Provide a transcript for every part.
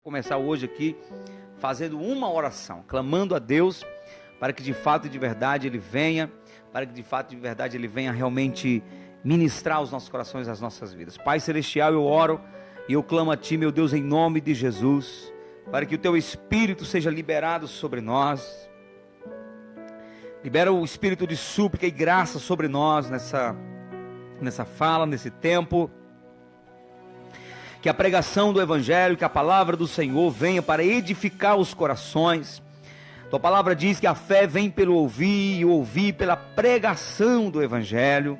Começar hoje aqui fazendo uma oração, clamando a Deus para que de fato e de verdade Ele venha, para que de fato e de verdade Ele venha realmente ministrar os nossos corações, as nossas vidas. Pai Celestial, eu oro e eu clamo a Ti, meu Deus, em nome de Jesus, para que o Teu Espírito seja liberado sobre nós. Libera o Espírito de súplica e graça sobre nós nessa fala, nesse tempo. Que a pregação do Evangelho, que a palavra do Senhor venha para edificar os corações. Tua palavra diz que a fé vem pelo ouvir e o ouvir pela pregação do Evangelho.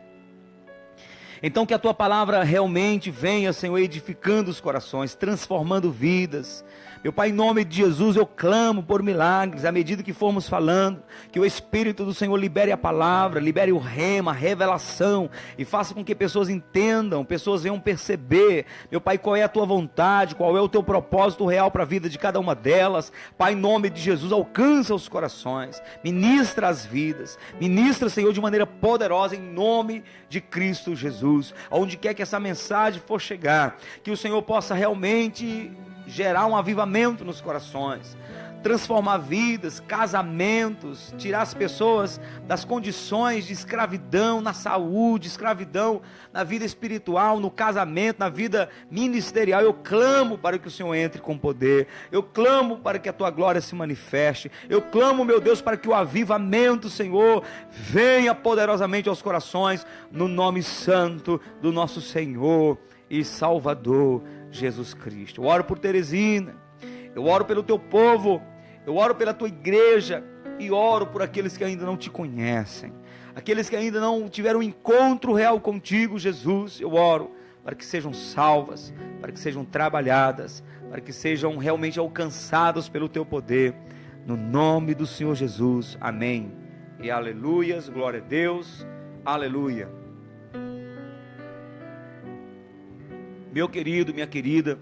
Então que a Tua palavra realmente venha, Senhor, edificando os corações, transformando vidas. Meu Pai, em nome de Jesus, eu clamo por milagres, à medida que formos falando, que o Espírito do Senhor libere a palavra, libere o rema, a revelação, e faça com que pessoas entendam, pessoas venham perceber, meu Pai, qual é a Tua vontade, qual é o Teu propósito real para a vida de cada uma delas. Pai, em nome de Jesus, alcança os corações, ministra as vidas, ministra, Senhor, de maneira poderosa, em nome de Cristo Jesus, aonde quer que essa mensagem for chegar, que o Senhor possa realmente gerar um avivamento nos corações, transformar vidas, casamentos, tirar as pessoas das condições de escravidão na saúde, escravidão na vida espiritual, no casamento, na vida ministerial. Eu clamo para que o Senhor entre com poder, eu clamo para que a Tua glória se manifeste, eu clamo, meu Deus, para que o avivamento, Senhor, venha poderosamente aos corações, no nome santo do nosso Senhor e Salvador Jesus Cristo. Eu oro por Teresina, eu oro pelo Teu povo, eu oro pela Tua igreja e oro por aqueles que ainda não Te conhecem, aqueles que ainda não tiveram um encontro real contigo, Jesus. Eu oro para que sejam salvas, para que sejam trabalhadas, para que sejam realmente alcançados pelo Teu poder, no nome do Senhor Jesus, amém e aleluias. Glória a Deus, aleluia. Meu querido, minha querida,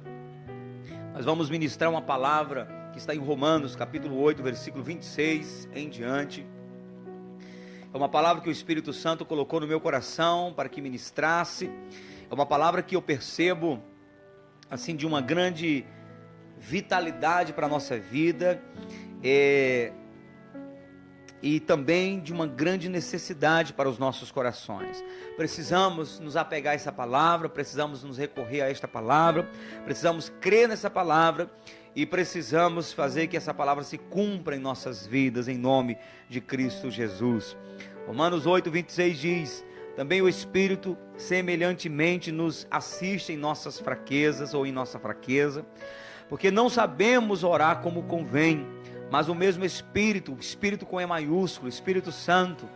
nós vamos ministrar uma palavra que está em Romanos, capítulo 8, versículo 26 em diante. É uma palavra que o Espírito Santo colocou no meu coração para que ministrasse. É uma palavra que eu percebo, assim, de uma grande vitalidade para a nossa vida, e também de uma grande necessidade para os nossos corações. Precisamos nos apegar a essa palavra, precisamos nos recorrer a esta palavra, precisamos crer nessa palavra e precisamos fazer que essa palavra se cumpra em nossas vidas, em nome de Cristo Jesus. Romanos 8, 26 diz: também o Espírito semelhantemente nos assiste em nossas fraquezas ou em nossa fraqueza, porque não sabemos orar como convém, mas o mesmo Espírito, Espírito com E maiúsculo, Espírito Santo,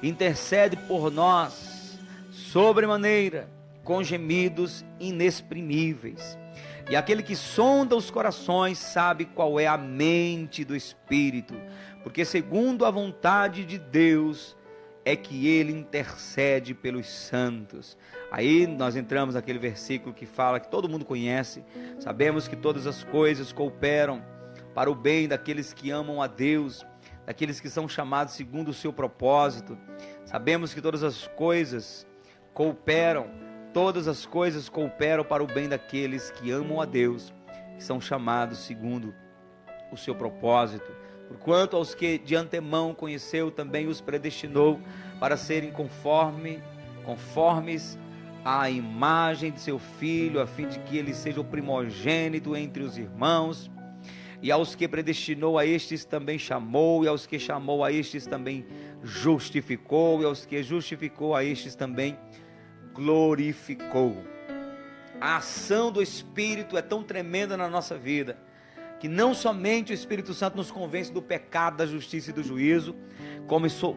intercede por nós, sobremaneira, com gemidos inexprimíveis. E aquele que sonda os corações sabe qual é a mente do Espírito, porque segundo a vontade de Deus é que Ele intercede pelos santos. Aí nós entramos naquele versículo que fala, que todo mundo conhece: sabemos que todas as coisas cooperam para o bem daqueles que amam a Deus, daqueles que são chamados segundo o seu propósito. Sabemos que todas as coisas cooperam para o bem daqueles que amam a Deus, que são chamados segundo o seu propósito. Porquanto aos que de antemão conheceu, também os predestinou para serem conformes à imagem de seu Filho, a fim de que ele seja o primogênito entre os irmãos. E aos que predestinou, a estes também chamou, e aos que chamou, a estes também justificou, e aos que justificou, a estes também glorificou. A ação do Espírito é tão tremenda na nossa vida, que não somente o Espírito Santo nos convence do pecado, da justiça e do juízo,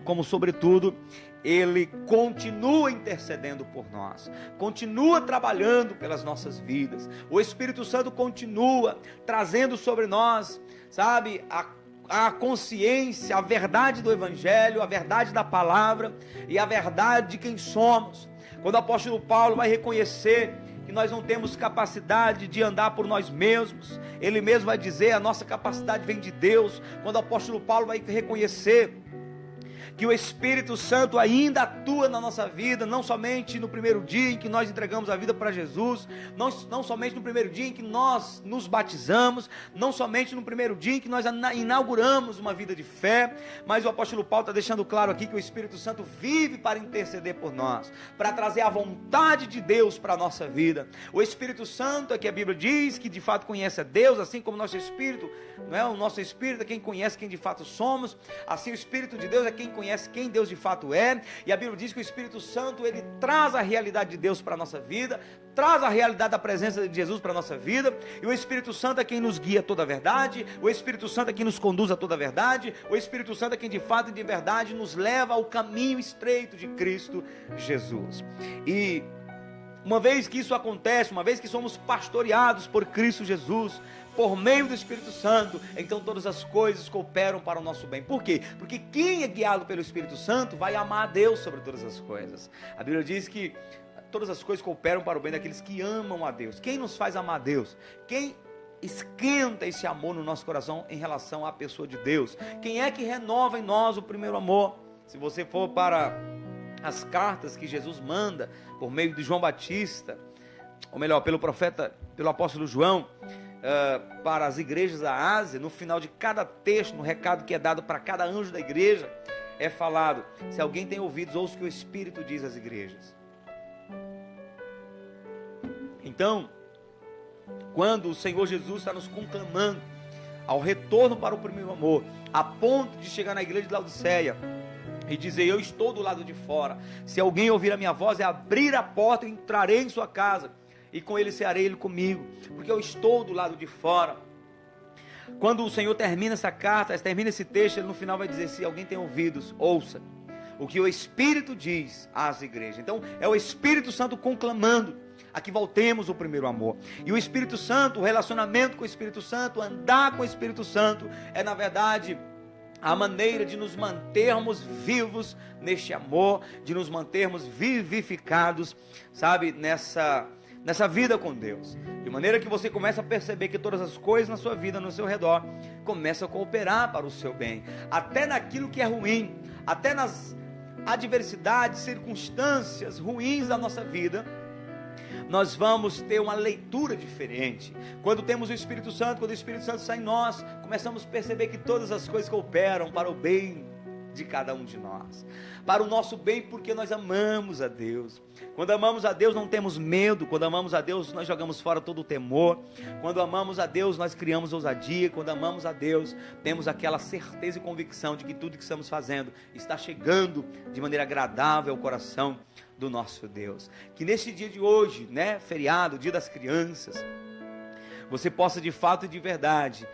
como sobretudo, Ele continua intercedendo por nós, continua trabalhando pelas nossas vidas. O Espírito Santo continua trazendo sobre nós, sabe, a consciência, a verdade do Evangelho, a verdade da palavra e a verdade de quem somos. Quando o apóstolo Paulo vai reconhecer que nós não temos capacidade de andar por nós mesmos, ele mesmo vai dizer: a nossa capacidade vem de Deus. Quando o apóstolo Paulo vai reconhecer que o Espírito Santo ainda atua na nossa vida, não somente no primeiro dia em que nós entregamos a vida para Jesus, não somente no primeiro dia em que nós nos batizamos, não somente no primeiro dia em que nós inauguramos uma vida de fé, mas o apóstolo Paulo está deixando claro aqui que o Espírito Santo vive para interceder por nós, para trazer a vontade de Deus para a nossa vida. O Espírito Santo é que a Bíblia diz que de fato conhece a Deus, assim como o nosso Espírito, não é? O nosso Espírito é quem conhece quem de fato somos, assim o Espírito de Deus é quem conhece quem Deus de fato é, e a Bíblia diz que o Espírito Santo, ele traz a realidade de Deus para a nossa vida, traz a realidade da presença de Jesus para a nossa vida, e o Espírito Santo é quem nos guia a toda a verdade, o Espírito Santo é quem nos conduz a toda a verdade, o Espírito Santo é quem de fato e de verdade nos leva ao caminho estreito de Cristo Jesus. E uma vez que isso acontece, uma vez que somos pastoreados por Cristo Jesus, por meio do Espírito Santo, então todas as coisas cooperam para o nosso bem. Por quê? Porque quem é guiado pelo Espírito Santo vai amar a Deus sobre todas as coisas. A Bíblia diz que todas as coisas cooperam para o bem daqueles que amam a Deus. Quem nos faz amar a Deus? Quem esquenta esse amor no nosso coração em relação à pessoa de Deus? Quem é que renova em nós o primeiro amor? Se você for para as cartas que Jesus manda por meio de João Batista, ou melhor, pelo profeta, pelo apóstolo João, para as igrejas da Ásia, no final de cada texto, no recado que é dado para cada anjo da igreja, é falado: se alguém tem ouvidos, ouça o que o Espírito diz às igrejas. Então, quando o Senhor Jesus está nos conclamando ao retorno para o primeiro amor, a ponto de chegar na igreja de Laodiceia e dizer: eu estou do lado de fora, se alguém ouvir a minha voz, é abrir a porta, eu entrarei em sua casa, e com ele cearei, ele comigo, porque eu estou do lado de fora. Quando o Senhor termina essa carta, termina esse texto, ele no final vai dizer: se alguém tem ouvidos, ouça o que o Espírito diz às igrejas. Então é o Espírito Santo conclamando a que voltemos ao primeiro amor. E o Espírito Santo, o relacionamento com o Espírito Santo, andar com o Espírito Santo, é na verdade a maneira de nos mantermos vivos neste amor, de nos mantermos vivificados, sabe, nessa vida com Deus, de maneira que você começa a perceber que todas as coisas na sua vida, no seu redor, começam a cooperar para o seu bem, até naquilo que é ruim, até nas adversidades, circunstâncias ruins da nossa vida, nós vamos ter uma leitura diferente. Quando temos o Espírito Santo, quando o Espírito Santo sai em nós, começamos a perceber que todas as coisas cooperam para o bem de cada um de nós, para o nosso bem, porque nós amamos a Deus. Quando amamos a Deus, não temos medo. Quando amamos a Deus, nós jogamos fora todo o temor. Quando amamos a Deus, nós criamos ousadia. Quando amamos a Deus, temos aquela certeza e convicção de que tudo que estamos fazendo está chegando de maneira agradável ao coração do nosso Deus. Que neste dia de hoje, né, feriado, dia das crianças, você possa de fato e de verdade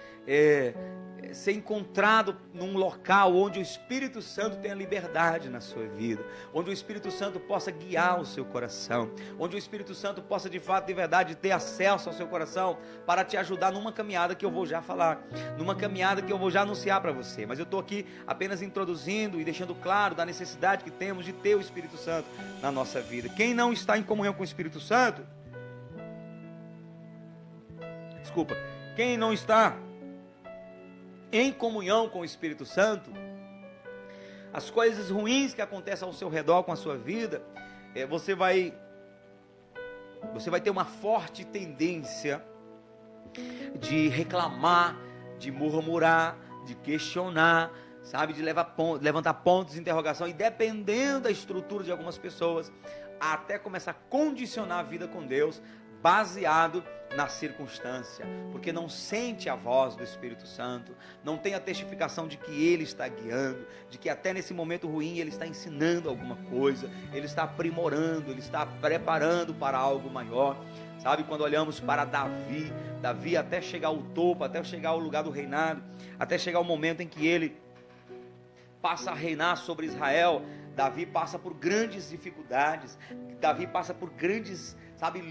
ser encontrado num local onde o Espírito Santo tenha liberdade na sua vida, onde o Espírito Santo possa guiar o seu coração, onde o Espírito Santo possa de fato, de verdade, ter acesso ao seu coração para te ajudar numa caminhada que eu vou já falar, numa caminhada que eu vou já anunciar para você. Mas eu estou aqui apenas introduzindo e deixando claro da necessidade que temos de ter o Espírito Santo na nossa vida. Quem não está em comunhão com o Espírito Santo, quem não está em comunhão com o Espírito Santo, as coisas ruins que acontecem ao seu redor com a sua vida, você vai ter uma forte tendência de reclamar, de murmurar, de questionar, sabe, de levantar pontos de interrogação, e dependendo da estrutura de algumas pessoas, até começar a condicionar a vida com Deus, baseado na circunstância, porque não sente a voz do Espírito Santo, não tem a testificação de que Ele está guiando, de que até nesse momento ruim Ele está ensinando alguma coisa, Ele está aprimorando, Ele está preparando para algo maior. Sabe, quando olhamos para Davi até chegar ao topo, até chegar ao lugar do reinado, até chegar o momento em que ele passa a reinar sobre Israel, Davi passa por grandes dificuldades, Davi passa por grandes,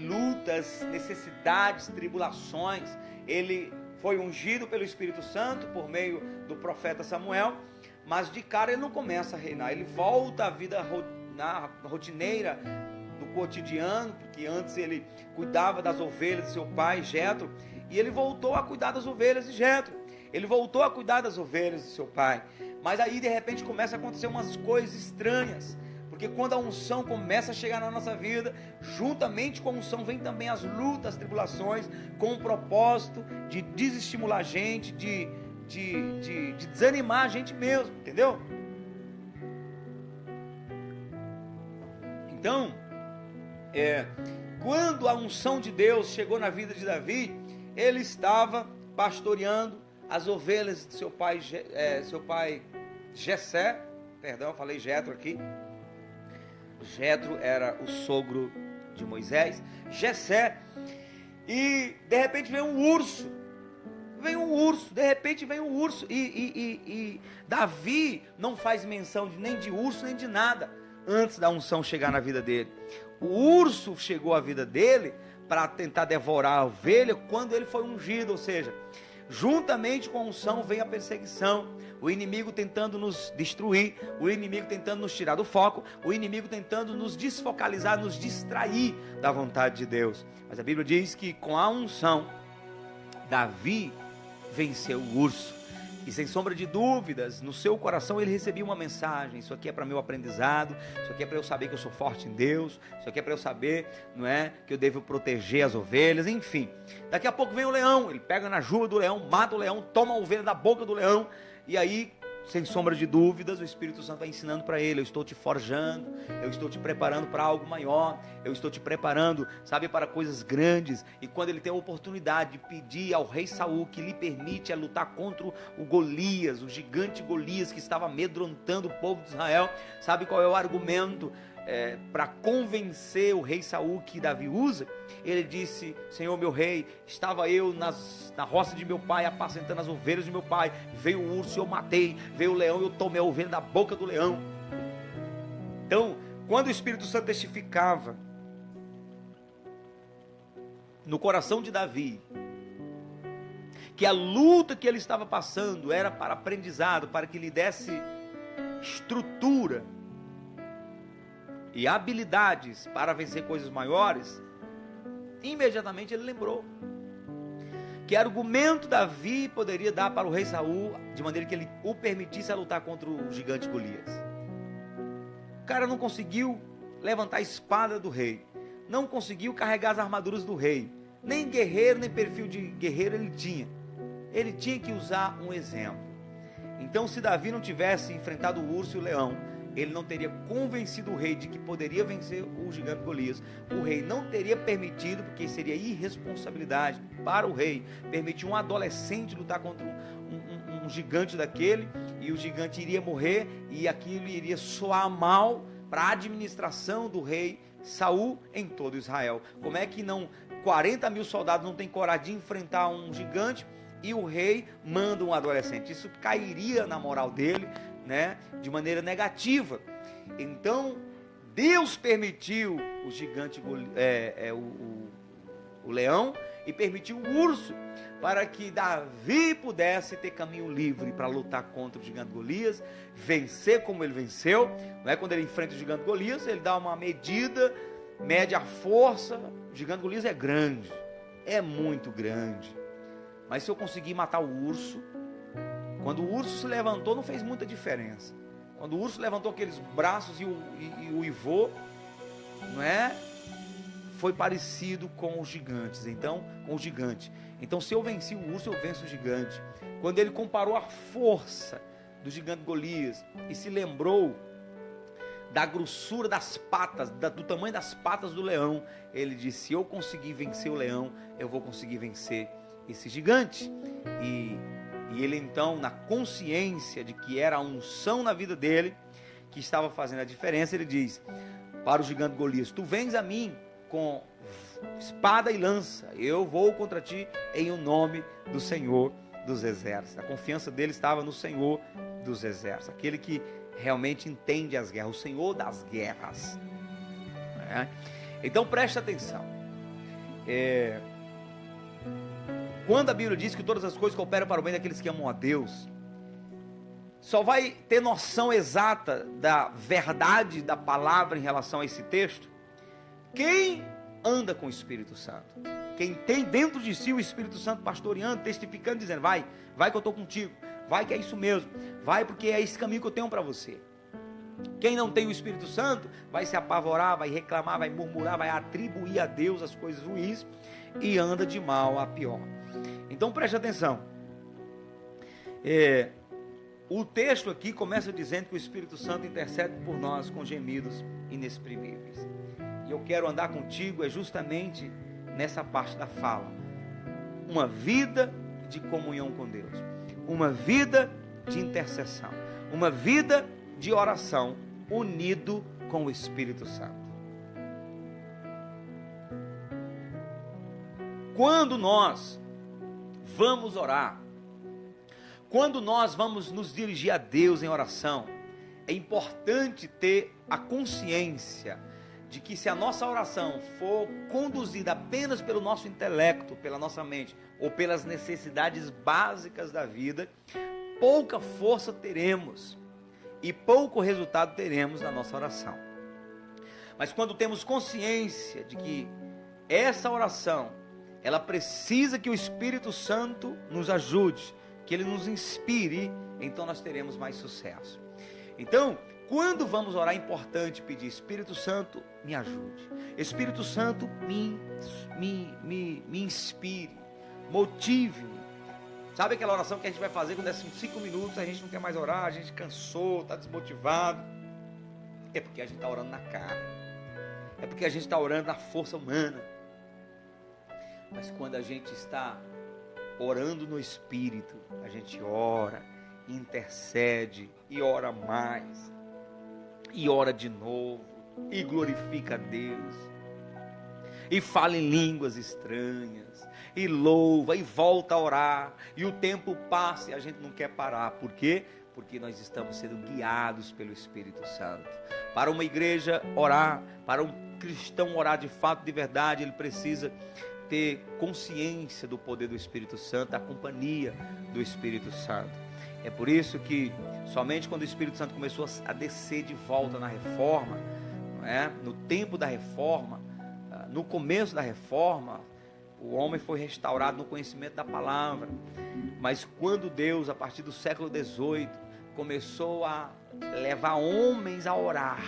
lutas, necessidades, tribulações. Ele foi ungido pelo Espírito Santo por meio do profeta Samuel, mas de cara ele não começa a reinar, ele volta à vida rotineira do cotidiano, porque antes ele cuidava das ovelhas de seu pai Jetro, e ele voltou a cuidar das ovelhas de Jetro. Ele voltou a cuidar das ovelhas de seu pai. Mas aí de repente começa a acontecer umas coisas estranhas. Porque quando a unção começa a chegar na nossa vida, juntamente com a unção vem também as lutas, as tribulações, com o propósito de desestimular a gente, de desanimar a gente mesmo, entendeu? Então, quando a unção de Deus chegou na vida de Davi, ele estava pastoreando as ovelhas de seu pai Jessé, perdão, eu falei Jetro aqui. Jetro era o sogro de Moisés, Jessé, e de repente vem um urso, e Davi não faz menção nem de urso, nem de nada, antes da unção chegar na vida dele. O urso chegou à vida dele para tentar devorar a ovelha quando ele foi ungido, ou seja, juntamente com a unção vem a perseguição, o inimigo tentando nos destruir, o inimigo tentando nos tirar do foco, o inimigo tentando nos desfocalizar, nos distrair da vontade de Deus. Mas a Bíblia diz que com a unção, Davi venceu o urso. E sem sombra de dúvidas, no seu coração ele recebia uma mensagem: isso aqui é para meu aprendizado, isso aqui é para eu saber que eu sou forte em Deus, isso aqui é para eu saber, não é, que eu devo proteger as ovelhas, enfim. Daqui a pouco vem o leão, ele pega na juba do leão, mata o leão, toma a ovelha da boca do leão, e aí, sem sombra de dúvidas, o Espírito Santo vai ensinando para ele: eu estou te forjando, eu estou te preparando para algo maior, eu estou te preparando, sabe, para coisas grandes. E quando ele tem a oportunidade de pedir ao rei Saul que lhe permite lutar contra o Golias, o gigante Golias que estava amedrontando o povo de Israel, sabe qual é o argumento para convencer o rei Saul que Davi usa? Ele disse: Senhor meu rei, estava eu na roça de meu pai, apacentando as ovelhas de meu pai, veio o urso e eu matei, veio o leão e eu tomei a ovelha da boca do leão. Então, quando o Espírito Santo testificava no coração de Davi que a luta que ele estava passando era para aprendizado, para que lhe desse estrutura e habilidades para vencer coisas maiores, imediatamente ele lembrou que argumento Davi poderia dar para o rei Saul, de maneira que ele o permitisse a lutar contra o gigante Golias. O cara não conseguiu levantar a espada do rei, não conseguiu carregar as armaduras do rei, nem guerreiro, nem perfil de guerreiro ele tinha que usar um exemplo. Então, se Davi não tivesse enfrentado o urso e o leão, ele não teria convencido o rei de que poderia vencer o gigante Golias. O rei não teria permitido, porque seria irresponsabilidade para o rei, permitir um adolescente lutar contra um gigante daquele, e o gigante iria morrer, e aquilo iria soar mal para a administração do rei Saul em todo Israel. Como é que 40 mil soldados não têm coragem de enfrentar um gigante, e o rei manda um adolescente? Isso cairia na moral dele, né, de maneira negativa. Então Deus permitiu o gigante, o leão, e permitiu o urso, para que Davi pudesse ter caminho livre para lutar contra o gigante Golias, vencer como ele venceu. Não é? Quando ele enfrenta o gigante Golias, ele dá uma medida, mede a força. O gigante Golias é grande, é muito grande, mas se eu conseguir matar o urso, quando o urso se levantou, não fez muita diferença. Quando o urso levantou aqueles braços e uivou, não é? Foi parecido com os gigantes. Então, Então, se eu venci o urso, eu venço o gigante. Quando ele comparou a força do gigante Golias e se lembrou da grossura das patas, do tamanho das patas do leão, ele disse: se eu conseguir vencer o leão, eu vou conseguir vencer esse gigante. E ele então, na consciência de que era a unção na vida dele que estava fazendo a diferença, ele diz para o gigante Golias: tu vens a mim com espada e lança, eu vou contra ti em o nome do Senhor dos Exércitos. A confiança dele estava no Senhor dos Exércitos, aquele que realmente entende as guerras, o Senhor das guerras. Então preste atenção. Quando a Bíblia diz que todas as coisas cooperam para o bem daqueles que amam a Deus, só vai ter noção exata da verdade da palavra em relação a esse texto quem anda com o Espírito Santo. Quem tem dentro de si o Espírito Santo pastoreando, testificando, dizendo, vai que eu estou contigo, vai que é isso mesmo, vai porque é esse caminho que eu tenho para você. Quem não tem o Espírito Santo vai se apavorar, vai reclamar, vai murmurar, vai atribuir a Deus as coisas ruins e anda de mal a pior. Então preste atenção. O texto aqui começa dizendo que o Espírito Santo intercede por nós com gemidos inexprimíveis. E eu quero andar contigo justamente nessa parte da fala. Uma vida de comunhão com Deus. Uma vida de intercessão. Uma vida de oração unido com o Espírito Santo. Quando nós vamos orar, quando nós vamos nos dirigir a Deus em oração, é importante ter a consciência de que se a nossa oração for conduzida apenas pelo nosso intelecto, pela nossa mente, ou pelas necessidades básicas da vida, pouca força teremos e pouco resultado teremos na nossa oração. Mas quando temos consciência de que essa oração, ela precisa que o Espírito Santo nos ajude, que Ele nos inspire, então nós teremos mais sucesso. Então, quando vamos orar, é importante pedir, Espírito Santo, me ajude. Espírito Santo, me inspire, motive-me. Sabe aquela oração que a gente vai fazer quando é 5 minutos, a gente não quer mais orar, a gente cansou, está desmotivado? É porque a gente está orando na carne. É porque a gente está orando na força humana. Mas quando a gente está orando no Espírito, a gente ora, intercede e ora mais, e ora de novo, e glorifica a Deus, e fala em línguas estranhas, e louva, e volta a orar, e o tempo passa e a gente não quer parar. Por quê? Porque nós estamos sendo guiados pelo Espírito Santo. Para uma igreja orar, para um cristão orar de fato, de verdade, ele precisa ter consciência do poder do Espírito Santo, da companhia do Espírito Santo. É por isso que somente quando o Espírito Santo começou a descer de volta na reforma, não é? No tempo da reforma, no começo da reforma, o homem foi restaurado no conhecimento da palavra. Mas quando Deus, a partir do século XVIII, começou a levar homens a orar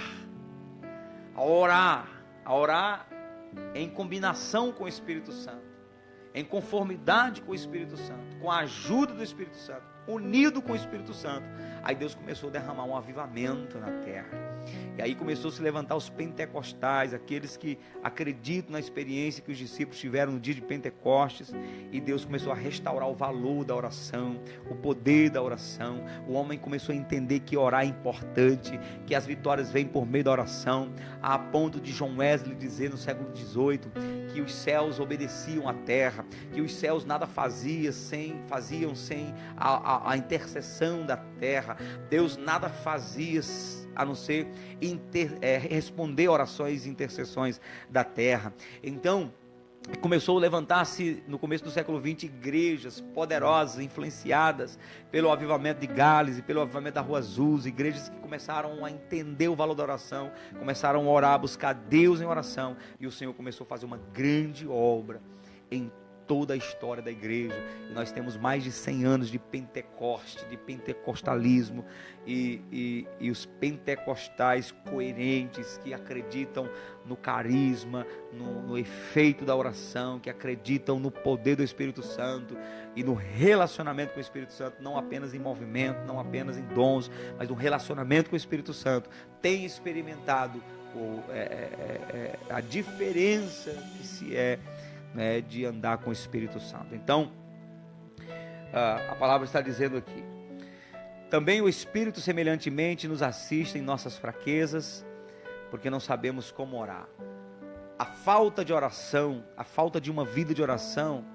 em combinação com o Espírito Santo, em conformidade com o Espírito Santo, com a ajuda do Espírito Santo, unido com o Espírito Santo, aí Deus começou a derramar um avivamento na terra. E aí começou a se levantar os pentecostais, aqueles que acreditam na experiência que os discípulos tiveram no dia de Pentecostes, e Deus começou a restaurar o valor da oração, o poder da oração. O homem começou a entender que orar é importante, que as vitórias vêm por meio da oração, a ponto de John Wesley dizer no século XVIII que os céus obedeciam à terra, que os céus nada faziam sem a intercessão da terra. Deus nada fazia a não ser responder orações e intercessões da terra. Então, começou a levantar-se no começo do século XX igrejas poderosas, influenciadas pelo avivamento de Gales e pelo avivamento da Rua Azul, igrejas que começaram a entender o valor da oração, começaram a orar, a buscar Deus em oração, e o Senhor começou a fazer uma grande obra em toda a história da igreja. E nós temos mais de 100 anos de Pentecoste, de pentecostalismo, e os pentecostais coerentes, que acreditam no carisma, no efeito da oração, que acreditam no poder do Espírito Santo e no relacionamento com o Espírito Santo, não apenas em movimento, não apenas em dons, mas no relacionamento com o Espírito Santo, tem experimentado a diferença que se é, né, de andar com o Espírito Santo. Então, a palavra está dizendo aqui: também o Espírito semelhantemente nos assiste em nossas fraquezas, porque não sabemos como orar. A falta de oração, a falta de uma vida de oração,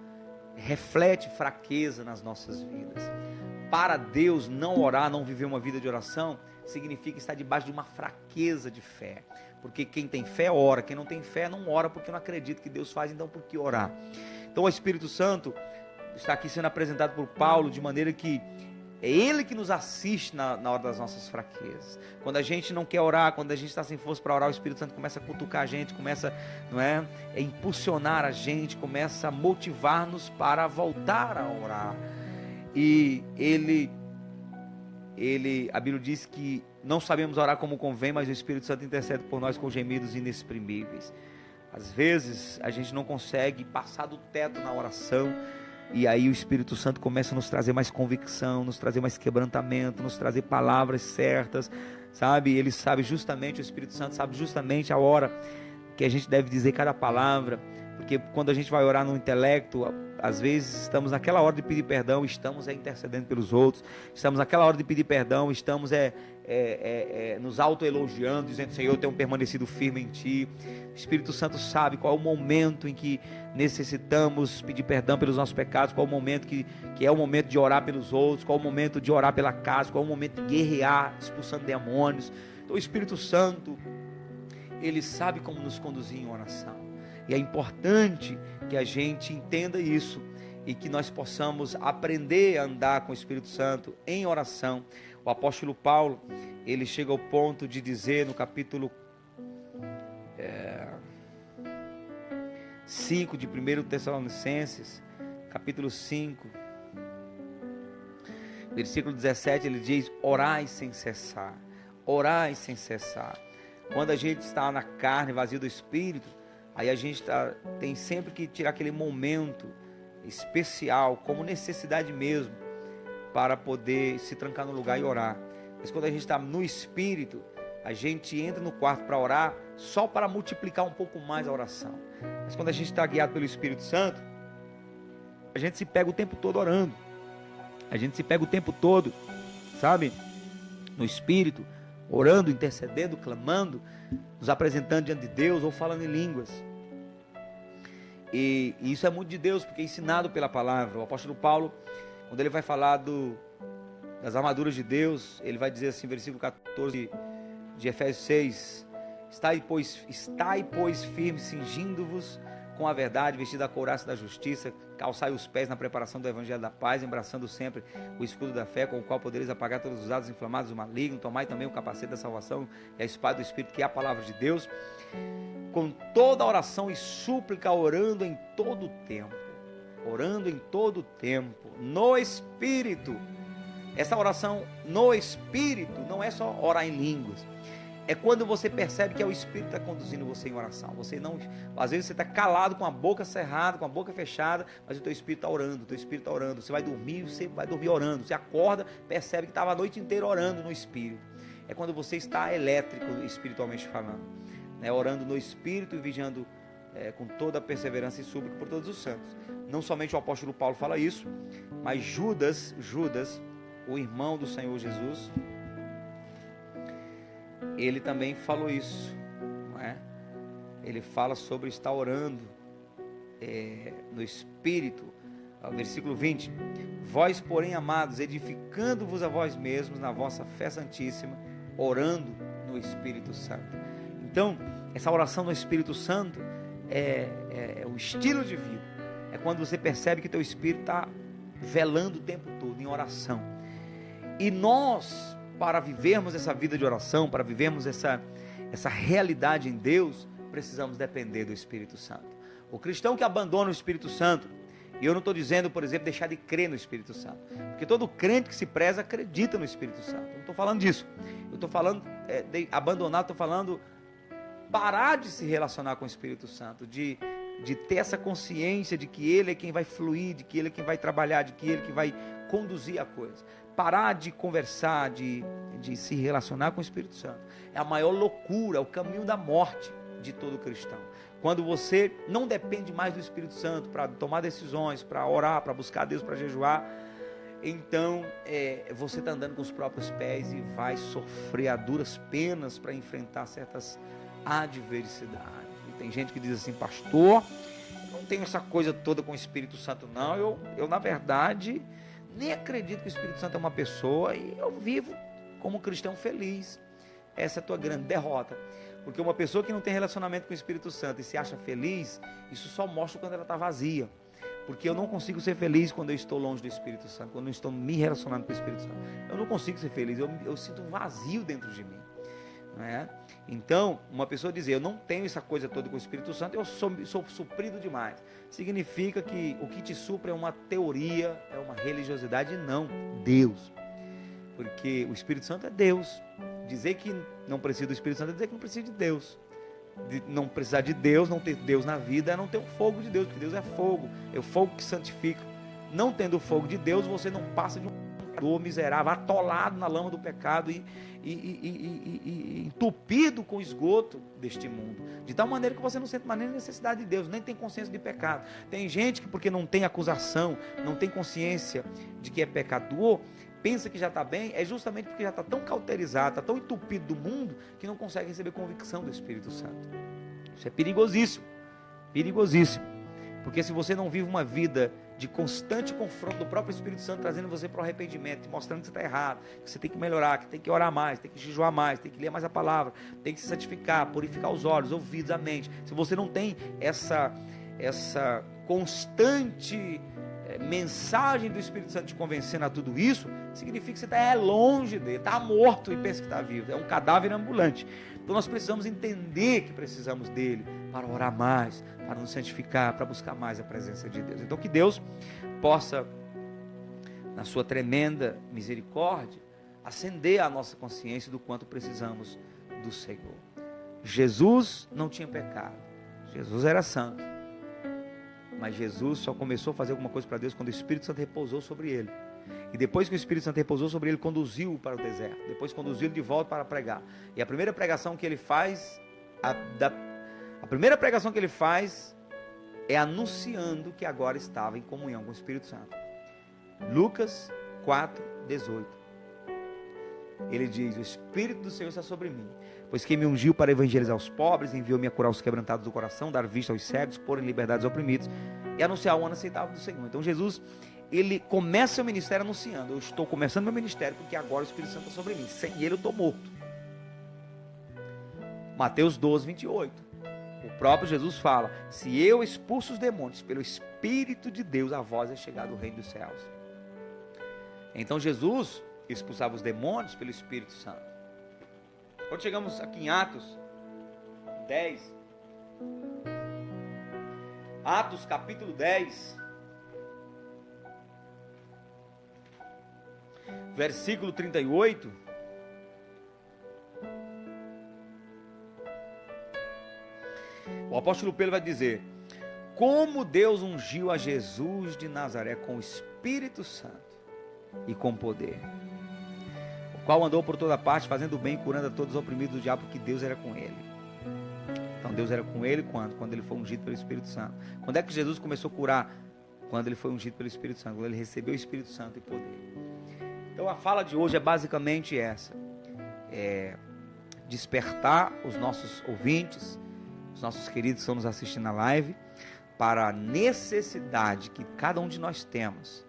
reflete fraqueza nas nossas vidas. Para Deus, não orar, não viver uma vida de oração, significa estar debaixo de uma fraqueza de fé. Porque quem tem fé ora, quem não tem fé não ora, porque não acredita que Deus faz, então por que orar? Então o Espírito Santo está aqui sendo apresentado por Paulo de maneira que É Ele que nos assiste na hora das nossas fraquezas. Quando a gente não quer orar, quando a gente está sem força para orar, o Espírito Santo começa a cutucar a gente, começa, não é, impulsionar a gente, começa a motivar-nos para voltar a orar. E a Bíblia diz que não sabemos orar como convém, mas o Espírito Santo intercede por nós com gemidos inexprimíveis. Às vezes a gente não consegue passar do teto na oração, e aí o Espírito Santo começa a nos trazer mais convicção, nos trazer mais quebrantamento, nos trazer palavras certas, sabe? Ele sabe justamente, o Espírito Santo sabe justamente a hora que a gente deve dizer cada palavra, porque quando a gente vai orar no intelecto, às vezes estamos naquela hora de pedir perdão, estamos intercedendo pelos outros, estamos naquela hora de pedir perdão, estamos nos autoelogiando, dizendo: Senhor, eu tenho permanecido firme em Ti. O Espírito Santo sabe qual é o momento em que necessitamos pedir perdão pelos nossos pecados, qual é o momento que é o momento de orar pelos outros, qual é o momento de orar pela casa, qual é o momento de guerrear, expulsando demônios. Então o Espírito Santo, Ele sabe como nos conduzir em oração. E é importante que a gente entenda isso e que nós possamos aprender a andar com o Espírito Santo em oração. O apóstolo Paulo, ele chega ao ponto de dizer no capítulo 5 de 1 Tessalonicenses, capítulo 5, versículo 17, ele diz: orai sem cessar, orai sem cessar. Quando a gente está na carne, vazio do Espírito, aí a gente tem sempre que tirar aquele momento especial, como necessidade mesmo, para poder se trancar no lugar e orar. Mas quando a gente está no Espírito, a gente entra no quarto para orar, só para multiplicar um pouco mais a oração. Mas quando a gente está guiado pelo Espírito Santo, a gente se pega o tempo todo orando, a gente se pega o tempo todo, sabe, no Espírito, orando, intercedendo, clamando, nos apresentando diante de Deus, ou falando em línguas. E isso é muito de Deus, porque é ensinado pela palavra. O apóstolo Paulo, quando ele vai falar das armaduras de Deus, ele vai dizer assim, versículo 14 de Efésios 6: estai, pois, firmes, cingindo-vos com a verdade, vestido a couraça da justiça, calçai os pés na preparação do evangelho da paz, embraçando sempre o escudo da fé, com o qual podereis apagar todos os dados inflamados do maligno. Tomai também o capacete da salvação e a espada do Espírito, que é a palavra de Deus, com toda oração e súplica, orando em todo o tempo, no Espírito. Essa oração no Espírito não é só orar em línguas, é quando você percebe que é o Espírito que está conduzindo você em oração. Você não, às vezes você está calado, com a boca cerrada, com a boca fechada, mas o teu Espírito está orando, Você vai dormir orando. Você acorda, percebe que estava a noite inteira orando no Espírito. É quando você está elétrico, espiritualmente falando, né? Orando no Espírito e vigiando com toda a perseverança e súplica por todos os santos. Não somente o apóstolo Paulo fala isso, mas Judas, o irmão do Senhor Jesus, ele também falou isso, não é? Ele fala sobre estar orando no Espírito. Versículo 20: vós, porém, amados, edificando-vos a vós mesmos na vossa fé santíssima, orando no Espírito Santo. Então, essa oração no Espírito Santo é o estilo de vida. É quando você percebe que teu Espírito está velando o tempo todo em oração. E nós, para vivermos essa vida de oração, para vivermos essa realidade em Deus, precisamos depender do Espírito Santo. O cristão que abandona o Espírito Santo, e eu não estou dizendo, por exemplo, deixar de crer no Espírito Santo, porque todo crente que se preza acredita no Espírito Santo. Eu não estou falando disso. Eu estou falando de abandonar, estou falando parar de se relacionar com o Espírito Santo, de ter essa consciência de que Ele é quem vai fluir, de que Ele é quem vai trabalhar, de que Ele é que vai conduzir a coisa. Parar de conversar, de se relacionar com o Espírito Santo é a maior loucura, é o caminho da morte de todo cristão. Quando você não depende mais do Espírito Santo para tomar decisões, para orar, para buscar Deus, para jejuar, então você está andando com os próprios pés e vai sofrer a duras penas para enfrentar certas adversidades. E tem gente que diz assim: pastor, eu não tenho essa coisa toda com o Espírito Santo não, eu na verdade nem acredito que o Espírito Santo é uma pessoa, e eu vivo como um cristão feliz. Essa é a tua grande derrota, porque uma pessoa que não tem relacionamento com o Espírito Santo e se acha feliz, isso só mostra quando ela está vazia, Porque eu não consigo ser feliz quando eu estou longe do Espírito Santo, quando eu estou me relacionando com o Espírito Santo. Eu não consigo ser feliz, eu sinto um vazio dentro de mim. Não é? Então, uma pessoa dizer, eu não tenho essa coisa toda com o Espírito Santo, eu sou suprido demais. Significa que o que te supre é uma teoria, é uma religiosidade, não, Deus. Porque o Espírito Santo é Deus. Dizer que não precisa do Espírito Santo é dizer que não precisa de Deus. De não precisar de Deus, não ter Deus na vida, é não ter o fogo de Deus, porque Deus é o fogo que santifica. Não tendo o fogo de Deus, você não passa de um pecador miserável, atolado na lama do pecado e entupido com o esgoto deste mundo, de tal maneira que você não sente mais nem necessidade de Deus, nem tem consciência de pecado. Tem gente que, porque não tem acusação, não tem consciência de que é pecador, pensa que já está bem, é justamente porque já está tão cauterizado, está tão entupido do mundo, que não consegue receber convicção do Espírito Santo. Isso é perigosíssimo, perigosíssimo, porque se você não vive uma vida de constante confronto do próprio Espírito Santo, trazendo você para o arrependimento, mostrando que você está errado, que você tem que melhorar, que tem que orar mais, tem que jejuar mais, tem que ler mais a palavra, tem que se santificar, purificar os olhos, os ouvidos, a mente. Se você não tem essa constante mensagem do Espírito Santo te convencendo a tudo isso, significa que você está longe dele, está morto e pensa que está vivo, é um cadáver ambulante. Então nós precisamos entender que precisamos dele para orar mais, para nos santificar, para buscar mais a presença de Deus. Então que Deus possa, na sua tremenda misericórdia, acender a nossa consciência do quanto precisamos do Senhor. Jesus não tinha pecado, Jesus era santo, mas Jesus só começou a fazer alguma coisa para Deus quando o Espírito Santo repousou sobre ele. E depois que o Espírito Santo repousou sobre ele, conduziu-o para o deserto. Depois conduziu-o de volta para pregar. E a primeira pregação que ele faz, a primeira pregação que ele faz é anunciando que agora estava em comunhão com o Espírito Santo. Lucas 4:18. Ele diz: o Espírito do Senhor está sobre mim, pois quem me ungiu para evangelizar os pobres, enviou-me a curar os quebrantados do coração, dar vista aos cegos, pôr em liberdade os oprimidos e anunciar o ano aceitável do Senhor. Então Jesus, ele começa o ministério anunciando: eu estou começando meu ministério porque agora o Espírito Santo está sobre mim, sem ele eu estou morto. Mateus 12:28. O próprio Jesus fala: se eu expulso os demônios pelo Espírito de Deus, a vós é chegado o reino dos céus. Então Jesus expulsava os demônios pelo Espírito Santo. Quando chegamos aqui em Atos 10, Atos capítulo 10, versículo 38, o apóstolo Pedro vai dizer: como Deus ungiu a Jesus de Nazaré com o Espírito Santo e com poder, o qual andou por toda parte, fazendo bem e curando a todos os oprimidos do diabo, porque Deus era com ele. Então Deus era com ele quando? Quando ele foi ungido pelo Espírito Santo. Quando é que Jesus começou a curar? Quando ele foi ungido pelo Espírito Santo, quando ele recebeu o Espírito Santo e poder. Então a fala de hoje é basicamente essa: despertar os nossos ouvintes, os nossos queridos que estão nos assistindo na live, para a necessidade que cada um de nós temos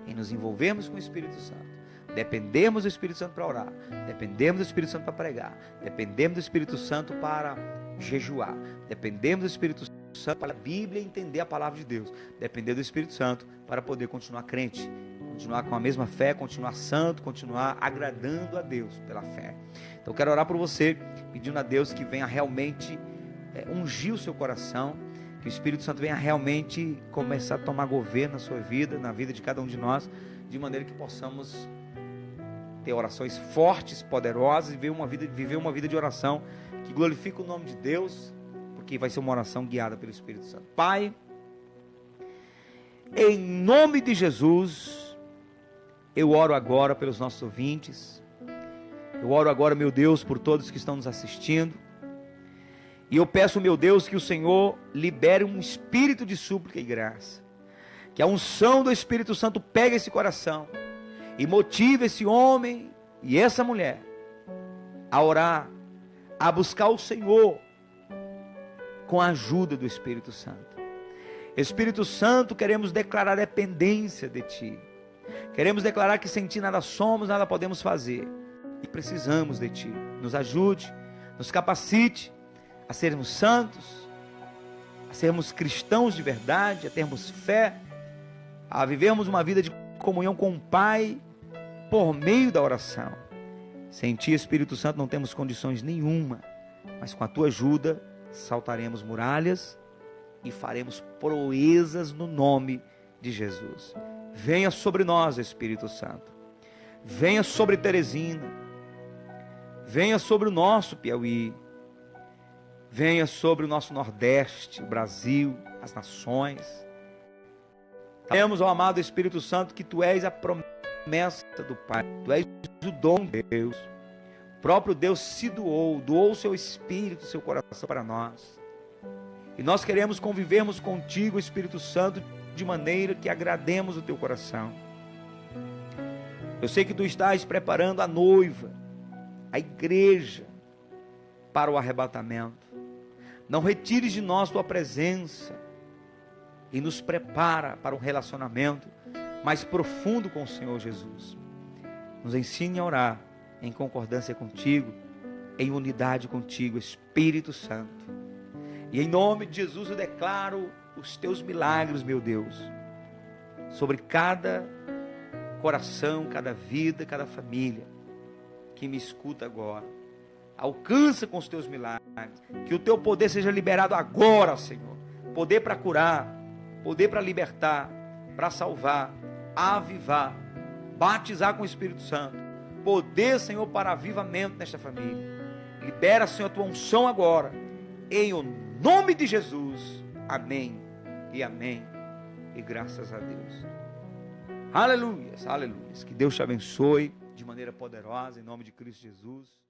em nos envolvermos com o Espírito Santo, dependermos do Espírito Santo para orar, dependemos do Espírito Santo para pregar, dependemos do Espírito Santo para jejuar, dependemos do Espírito Santo para a Bíblia entender a palavra de Deus, depender do Espírito Santo para poder continuar crente, continuar com a mesma fé, continuar santo, continuar agradando a Deus pela fé. Então eu quero orar por você, pedindo a Deus que venha realmente ungir o seu coração, que o Espírito Santo venha realmente começar a tomar governo na sua vida, na vida de cada um de nós, de maneira que possamos ter orações fortes, poderosas, e viver uma vida de oração que glorifica o nome de Deus, porque vai ser uma oração guiada pelo Espírito Santo. Pai, em nome de Jesus, eu oro agora pelos nossos ouvintes, eu oro agora, meu Deus, por todos que estão nos assistindo, e eu peço, meu Deus, que o Senhor libere um espírito de súplica e graça, que a unção do Espírito Santo pegue esse coração e motive esse homem e essa mulher a orar, a buscar o Senhor com a ajuda do Espírito Santo. Espírito Santo, queremos declarar dependência de Ti, queremos declarar que sem Ti nada somos, nada podemos fazer, e precisamos de Ti. Nos ajude, nos capacite a sermos santos, a sermos cristãos de verdade, a termos fé, a vivermos uma vida de comunhão com o Pai por meio da oração. Sem Ti, Espírito Santo, não temos condições nenhuma, mas com a Tua ajuda saltaremos muralhas e faremos proezas no nome de Jesus. Venha sobre nós, Espírito Santo. Venha sobre Teresina. Venha sobre o nosso Piauí. Venha sobre o nosso Nordeste, o Brasil, as nações. Sabemos, ó amado Espírito Santo, que Tu és a promessa do Pai. Tu és o dom de Deus. O próprio Deus se doou o seu Espírito, o seu coração para nós. E nós queremos convivermos contigo, Espírito Santo, de maneira que agrademos o Teu coração. Eu sei que Tu estás preparando a noiva, a igreja, para o arrebatamento. Não retires de nós Tua presença e nos prepara para um relacionamento mais profundo com o Senhor Jesus. Nos ensine a orar em concordância contigo, em unidade contigo, Espírito Santo. E em nome de Jesus eu declaro os Teus milagres, meu Deus, sobre cada coração, cada vida, cada família que me escuta agora. Alcança com os Teus milagres, que o Teu poder seja liberado agora, Senhor. Poder para curar, poder para libertar, para salvar, avivar, batizar com o Espírito Santo. Poder, Senhor, para avivamento nesta família. Libera, Senhor, a Tua unção agora, em o nome de Jesus. Amém e amém. E graças a Deus. Aleluias, aleluias. Que Deus te abençoe de maneira poderosa, em nome de Cristo Jesus.